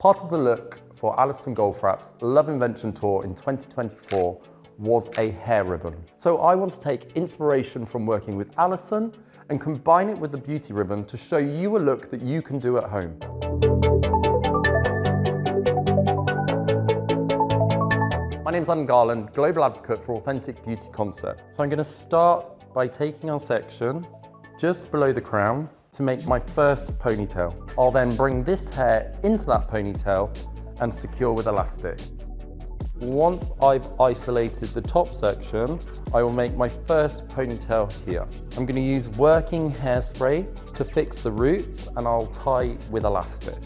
Part of the look for Alison Goldfrapp's Love Invention tour in 2024 was a hair ribbon. So I want to take inspiration from working with Alison and combine it with the beauty ribbon to show you a look that you can do at home. My name's Garland, global advocate for authentic beauty concept. So I'm going to start by taking our section just below the crown to make my first ponytail. I'll then bring this hair into that ponytail and secure with elastic. Once I've isolated the top section, I will make my first ponytail here. I'm going to use working hairspray to fix the roots, and I'll tie with elastic.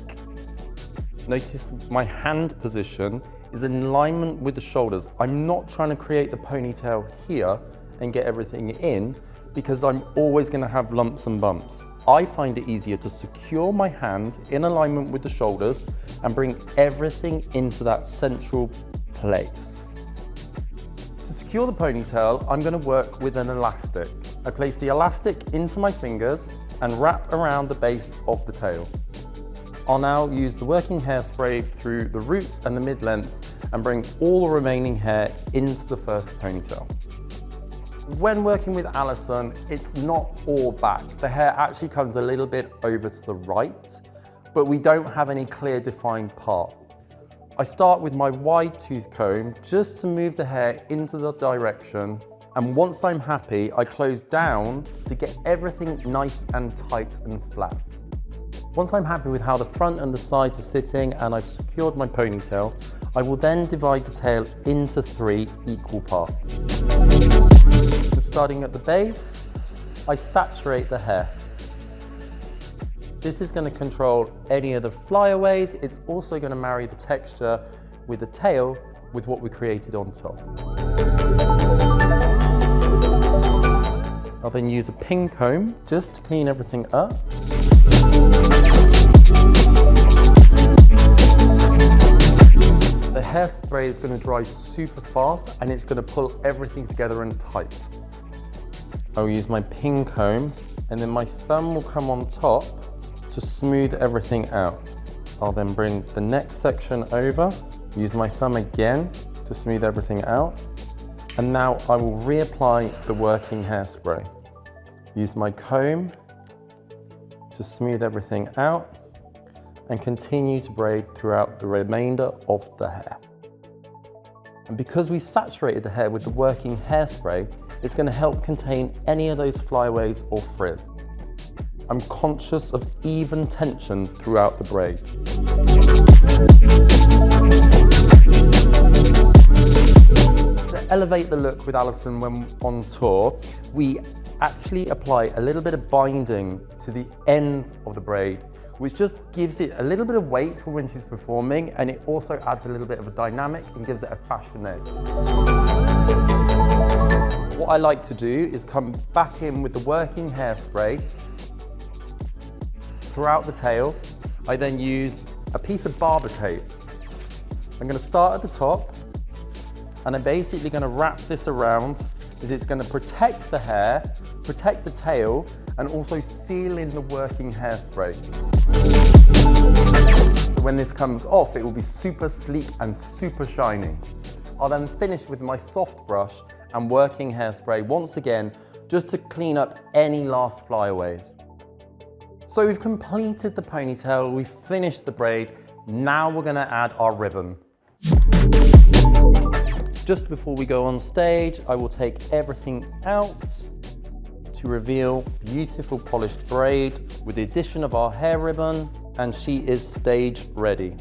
Notice my hand position is in alignment with the shoulders. I'm not trying to create the ponytail here and get everything in, because I'm always going to have lumps and bumps. I find it easier to secure my hand in alignment with the shoulders and bring everything into that central place. To secure the ponytail, I'm going to work with an elastic. I place the elastic into my fingers and wrap around the base of the tail. I'll now use the working hairspray through the roots and the mid-lengths and bring all the remaining hair into the first ponytail. When working with Alison, it's not all back. The hair actually comes a little bit over to the right, but we don't have any clear defined part. I start with my wide tooth comb just to move the hair into the direction, and once I'm happy, I close down to get everything nice and tight and flat. Once I'm happy with how the front and the sides are sitting and I've secured my ponytail, I will then divide the tail into 3 equal parts. Starting at the base, I saturate the hair. This is going to control any of the flyaways. It's also going to marry the texture with the tail with what we created on top. I'll then use a pin comb just to clean everything up. The hairspray is going to dry super fast and it's going to pull everything together and tight. I'll use my pin comb and then my thumb will come on top to smooth everything out. I'll then bring the next section over, use my thumb again to smooth everything out, and now I will reapply the working hairspray. Use my comb to smooth everything out and continue to braid throughout the remainder of the hair. And because we saturated the hair with the working hairspray, it's going to help contain any of those flyaways or frizz. I'm conscious of even tension throughout the braid. To elevate the look with Alison when on tour, we actually apply a little bit of binding to the end of the braid, which just gives it a little bit of weight for when she's performing, and it also adds a little bit of a dynamic and gives it a fashion edge. What I like to do is come back in with the working hairspray throughout the tail. I then use a piece of barber tape. I'm going to start at the top, and I'm basically going to wrap this around, as it's going to protect the hair, protect the tail, and also seal in the working hairspray. When this comes off, it will be super sleek and super shiny. I'll then finish with my soft brush and working hairspray once again, just to clean up any last flyaways. So we've completed the ponytail, we've finished the braid, now we're gonna add our ribbon. Just before we go on stage, I will take everything out to reveal beautiful polished braid with the addition of our hair ribbon, and she is stage ready.